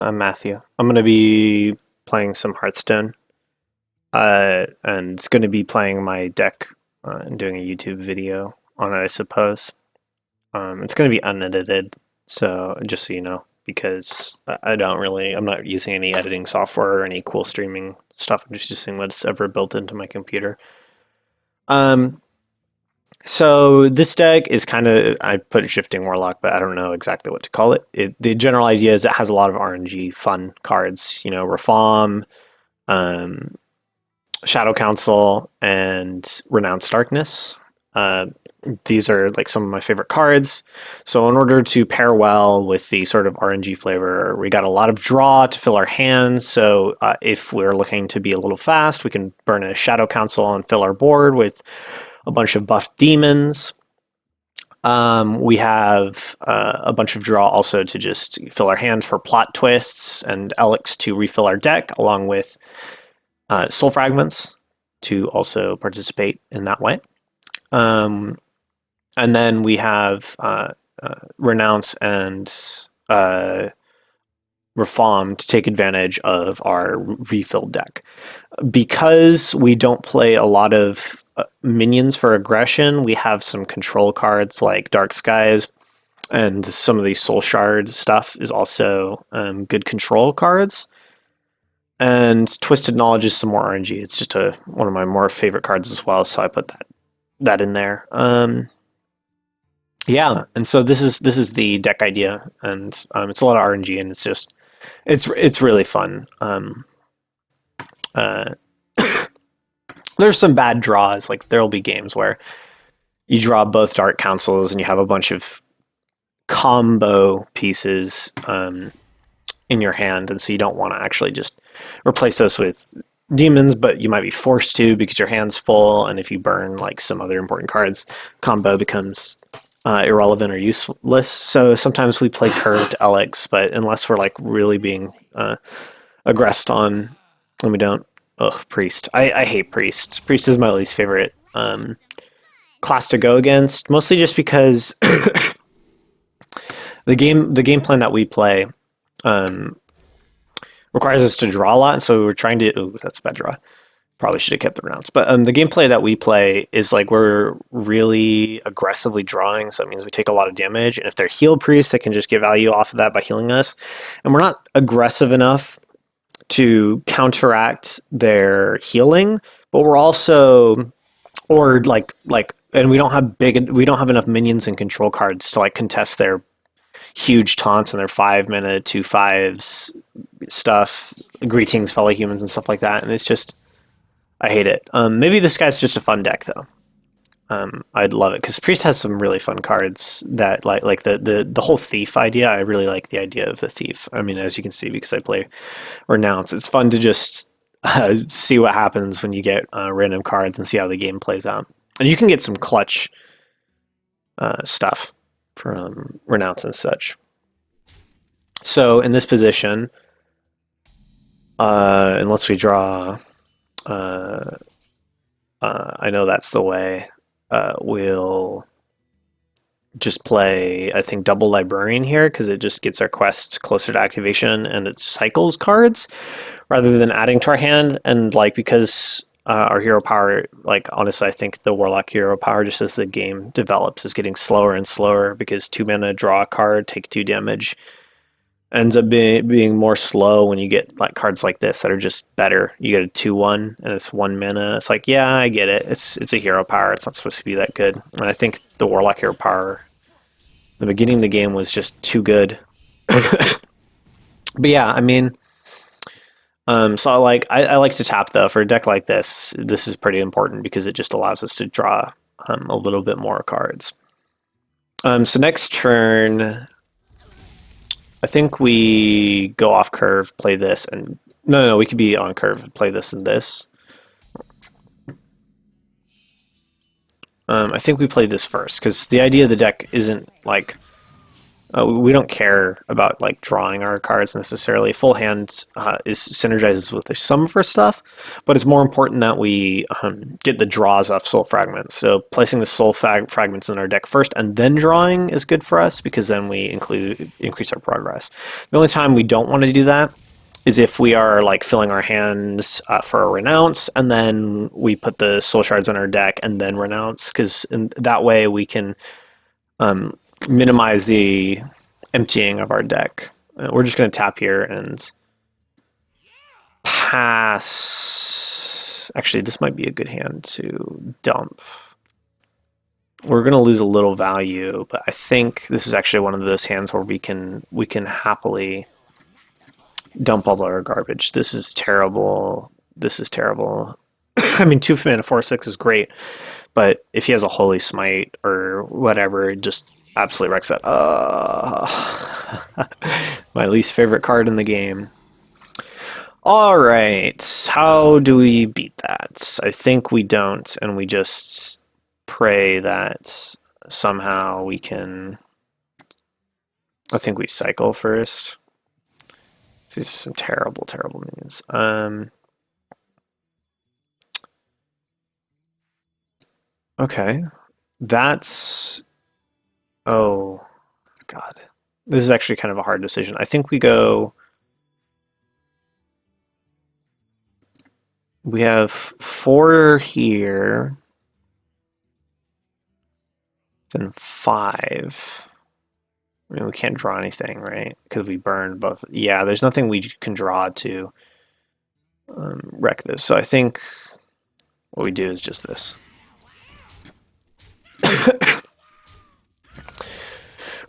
I'm Matthew. I'm going to be playing some Hearthstone, and going to be playing my deck and doing a YouTube video on it, I suppose. It's going to be unedited, so just so you know, because I'm not using any editing software or any cool streaming stuff. I'm just using what's ever built into my computer. Um, so this deck is I put Shifting Warlock, but I don't know exactly what to call it. The general idea is it has a lot of RNG fun cards, Reform, um, Shadow Council, and Renounced Darkness. These are like some of my favorite cards. So in order to pair well with the sort of RNG flavor, we got a lot of draw to fill our hands. So if we're looking to be a little fast, we can burn a Shadow Council and fill our board with a bunch of buffed demons. We have a bunch of draw also to just fill our hand for plot twists, and Elix to refill our deck, along with soul fragments to also participate in that way. And then we have Renounce and Reform to take advantage of our refilled deck. Because we don't play a lot of minions for aggression, we have some control cards like Dark Skies, and some of the Soul Shard stuff is also good control cards. And Twisted Knowledge is some more RNG. It's just one of my more favorite cards as well, so I put that in there. Yeah, and so this is the deck idea, and it's a lot of RNG, and it's really fun. There's some bad draws. Like there'll be games where you draw both Dark Councils and you have a bunch of combo pieces in your hand, and so you don't want to actually just replace those with demons, but you might be forced to because your hand's full, and if you burn like some other important cards, combo becomes irrelevant or useless. So sometimes we play curved Elix, but unless we're like really being aggressed on, and we don't. Ugh, Priest. I hate Priest. Priest is my least favorite class to go against, mostly just because the game plan that we play requires us to draw a lot, and so we're trying to. Ooh, that's a bad draw. Probably should have kept the rounds. But the gameplay that we play is like we're really aggressively drawing, so it means we take a lot of damage. And if they're heal priests, they can just get value off of that by healing us. And we're not aggressive enough to counteract their healing, but we're also, and we don't have enough minions and control cards to like contest their huge taunts and their 5-mana 2/5s stuff, greetings fellow humans and stuff like that. And it's just, I hate it. Maybe this guy's just a fun deck though. I'd love it because Priest has some really fun cards that like the whole thief idea. I really like the idea of the thief. I mean, as you can see, because I play Renounce, it's fun to just see what happens when you get random cards and see how the game plays out. And you can get some clutch stuff from Renounce and such. So in this position, unless we draw, I know that's the way. We'll just play, I think, double Librarian here because it just gets our quest closer to activation and it cycles cards rather than adding to our hand. And like because our hero power, like honestly, I think the Warlock hero power, just as the game develops, is getting slower and slower because 2-mana draw a card, take 2 damage. Ends up being more slow when you get like cards like this that are just better. You get a 2/1 and it's 1 mana. It's like, yeah, I get it. It's a hero power. It's not supposed to be that good. And I think the Warlock hero power, the beginning of the game was just too good. But yeah, I mean, so I like to tap though. For a deck like this is pretty important because it just allows us to draw a little bit more cards. So next turn, I think we go off curve, play this, and no, we could be on curve, play this and this. I think we play this first because the idea of the deck isn't like We don't care about like drawing our cards necessarily. Full hand is synergizes with some of our stuff, but it's more important that we get the draws off soul fragments. So placing the soul fragments in our deck first and then drawing is good for us because then we increase our progress. The only time we don't want to do that is if we are like filling our hands for a renounce and then we put the soul shards on our deck and then renounce, because that way we can minimize the emptying of our deck. We're just going to tap here and pass. Actually, this might be a good hand to dump. We're going to lose a little value, but I think this is actually one of those hands where we can happily dump all our garbage. This is terrible. This is terrible. I mean, 2 mana 4/6 is great, but if he has a Holy Smite or whatever, it just absolutely wrecks that. My least favorite card in the game. All right, how do we beat that? I think we don't, and we just pray that somehow we can. I think we cycle first. These are some terrible, terrible minions. Okay, that's. Oh, God. This is actually kind of a hard decision. I think we go... We have 4 here. Then 5. I mean, we can't draw anything, right? Because we burned both. Yeah, there's nothing we can draw to wreck this. So I think what we do is just this.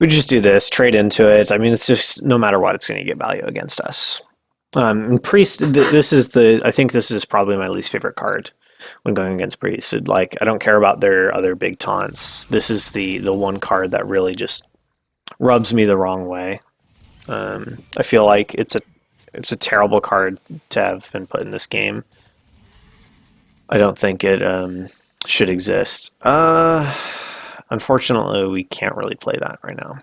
We just do this, trade into it. I mean, it's just no matter what, it's going to get value against us. And Priest, this is I think this is probably my least favorite card when going against Priest. Like, I don't care about their other big taunts. This is the one card that really just rubs me the wrong way. I feel like it's a terrible card to have been put in this game. I don't think it should exist. Unfortunately, we can't really play that right now.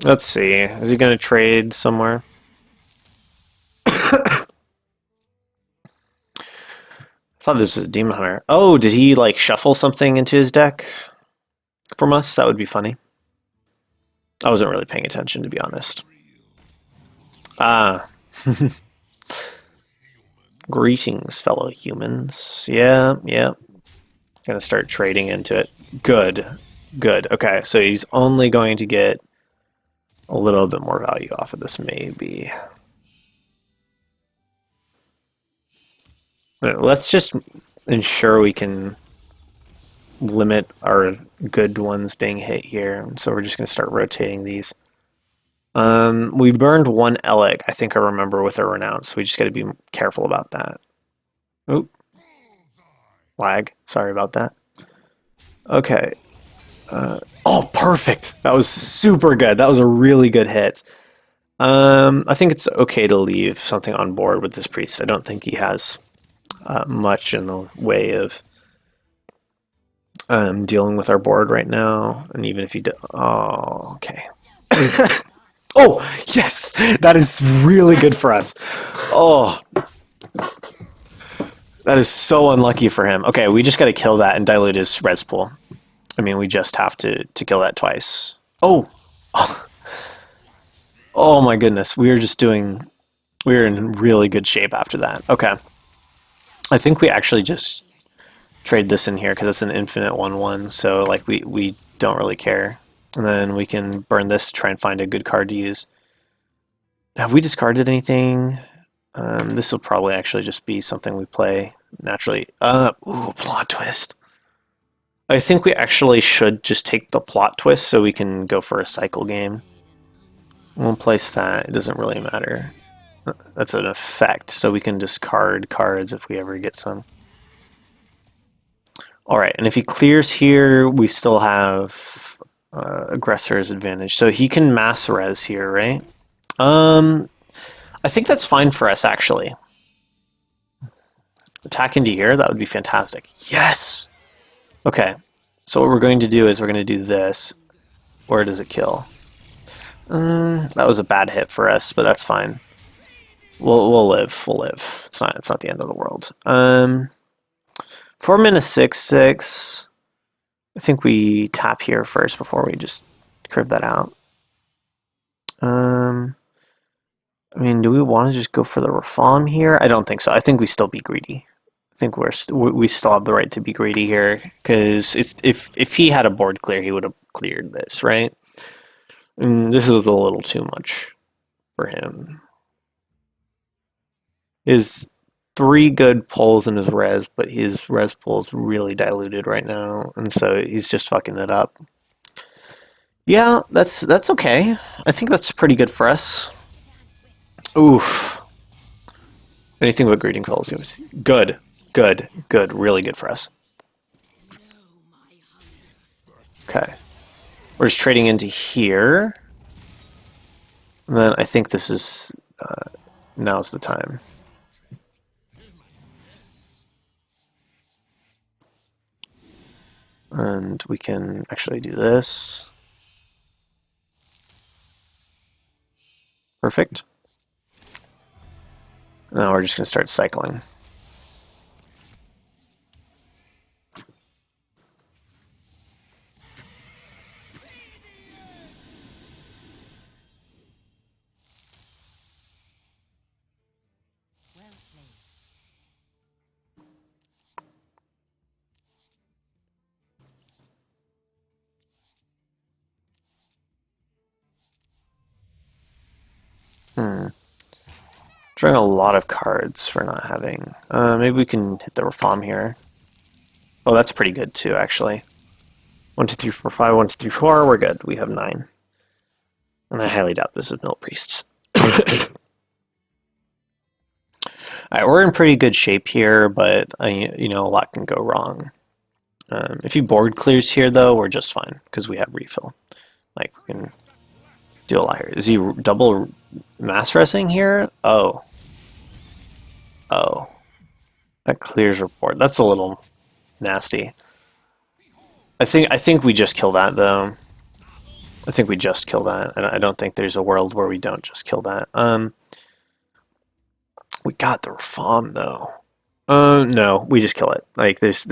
Let's see. Is he going to trade somewhere? I thought this was a Demon Hunter. Oh, did he like shuffle something into his deck from us? That would be funny. I wasn't really paying attention, to be honest. Ah. Greetings, fellow humans. Yeah. Gonna start trading into it. Good. Okay, so he's only going to get a little bit more value off of this, maybe. Let's just ensure we can limit our good ones being hit here. So we're just going to start rotating these. We burned 1 Eleg, I think I remember, with a Renounce. We just got to be careful about that. Oop. Lag. Sorry about that. Okay. Oh, perfect! That was super good. That was a really good hit. I think it's okay to leave something on board with this Priest. I don't think he has much in the way of dealing with our board right now. And even if he did... Oh, okay. Oh, yes! That is really good for us. Oh. That is so unlucky for him. Okay, we just got to kill that and dilute his res pool. I mean, we just have to kill that twice. Oh! Oh my goodness, we are in really good shape after that. Okay. I think we actually just trade this in here because it's an infinite 1/1, so like we don't really care. And then we can burn this to try and find a good card to use. Have we discarded anything? This will probably actually just be something we play naturally. Ooh, plot twist. I think we actually should just take the plot twist so we can go for a cycle game. We'll place that. It doesn't really matter. That's an effect, so we can discard cards if we ever get some. Alright, and if he clears here, we still have aggressor's advantage. So he can mass res here, right? I think that's fine for us, actually. Attack into here, that would be fantastic. Yes! Okay, so what we're going to do is we're going to do this. Where does it kill? That was a bad hit for us, but that's fine. We'll live. We'll live. It's not the end of the world. 4 mana 6/6. I think we tap here first before we just curve that out. I mean, do we want to just go for the reform here? I don't think so. I think we still be greedy. I think we still have the right to be greedy here, because if he had a board clear, he would have cleared this, right? And this is a little too much for him. His 3 good pulls in his res, but his res pull is really diluted right now, and so he's just fucking it up. Yeah, that's okay. I think that's pretty good for us. Oof. Anything but greeting calls. Good. Really good for us. Okay. We're just trading into here. And then I think this is... now's the time. And we can actually do this. Perfect. Now we're just going to start cycling. Drawing a lot of cards for not having. Maybe we can hit the reform here. Oh, that's pretty good too, actually. 1, 2, 3, 4, 5, 1, 2, 3, 4. We're good. We have 9. And I highly doubt this is Mill Priests. Alright, we're in pretty good shape here, but you know, a lot can go wrong. If he board clears here, though, we're just fine because we have refill. Like, we can do a lot here. Is he double mass resing here? Oh, that clears report. That's a little nasty. I think we just kill that, though. I think we just kill that. I don't think there's a world where we don't just kill that. We got the reform, though. No, we just kill it. Like, there's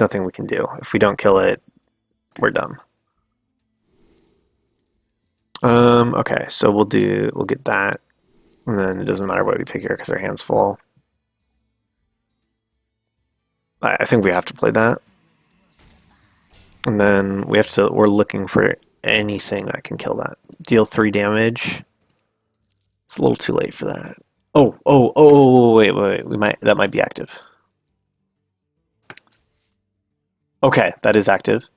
nothing we can do. If we don't kill it, we're done. Okay, so we'll get that, and then it doesn't matter what we pick here because our hand's full. I think we have to play that, and then we're looking for anything that can kill that. Deal 3 damage. It's a little too late for that. Oh, wait, that might be active. Okay, that is active.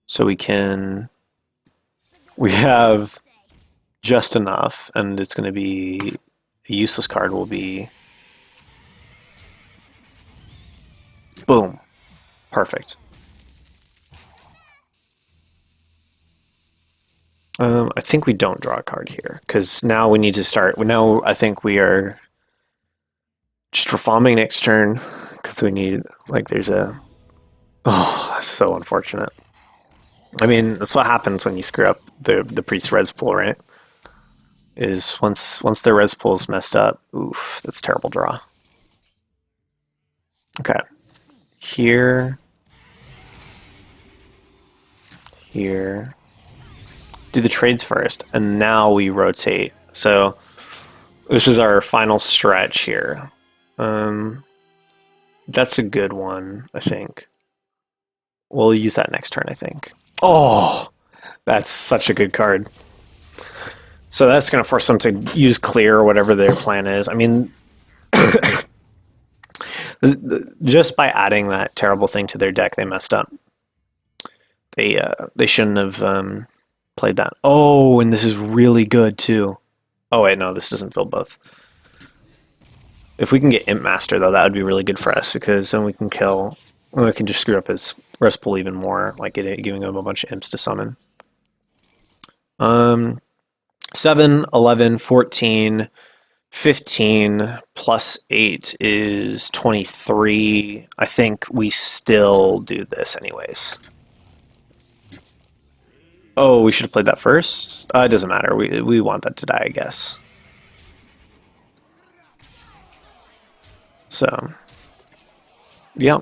So we have just enough, and it's going to be a useless card will be boom. Perfect. I think we don't draw a card here, because now we need to start. Now I think we are just reforming next turn, because we need, like, there's a... Oh, that's so unfortunate. I mean, that's what happens when you screw up the priest res pool, right? Is once their res pool is messed up, oof, that's a terrible draw. Okay. Here. Do the trades first, and now we rotate. So this is our final stretch here. That's a good one, I think. We'll use that next turn, I think. Oh, that's such a good card. So that's going to force them to use clear or whatever their plan is. I mean, just by adding that terrible thing to their deck, they messed up. They shouldn't have played that. Oh, and this is really good too. Oh wait, no, this doesn't fill both. If we can get Imp Master though, that would be really good for us, because then we can kill. We can just screw up his res pool even more, like giving him a bunch of imps to summon. 7, 11, 14, 15 plus 8 is 23. I think we still do this anyways. Oh, we should have played that first? It doesn't matter. We want that to die, I guess. So, yeah.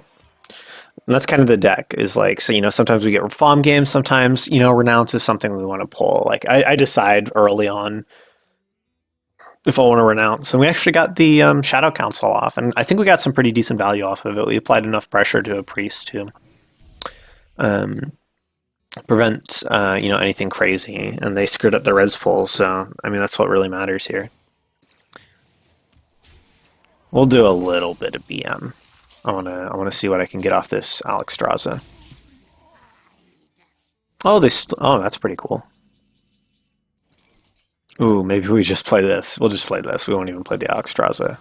And that's kind of the deck, is like, so, sometimes we get farm games, sometimes, Renounce is something we want to pull. Like, I decide early on if I want to Renounce. And we actually got the Shadow Council off, and I think we got some pretty decent value off of it. We applied enough pressure to a priest to prevent, anything crazy, and they screwed up the res pool, so, I mean, that's what really matters here. We'll do a little bit of BM. I wanna see what I can get off this Alexstrasza. Oh, that's pretty cool. Ooh, maybe we just play this. We'll just play this. We won't even play the Alexstrasza.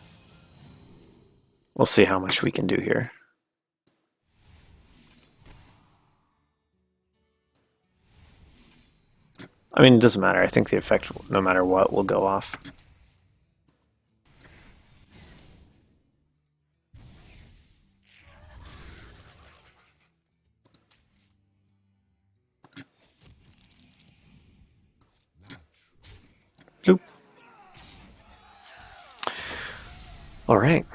We'll see how much we can do here. I mean, it doesn't matter. I think the effect, no matter what, will go off. Bloop. All right,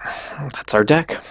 that's our deck.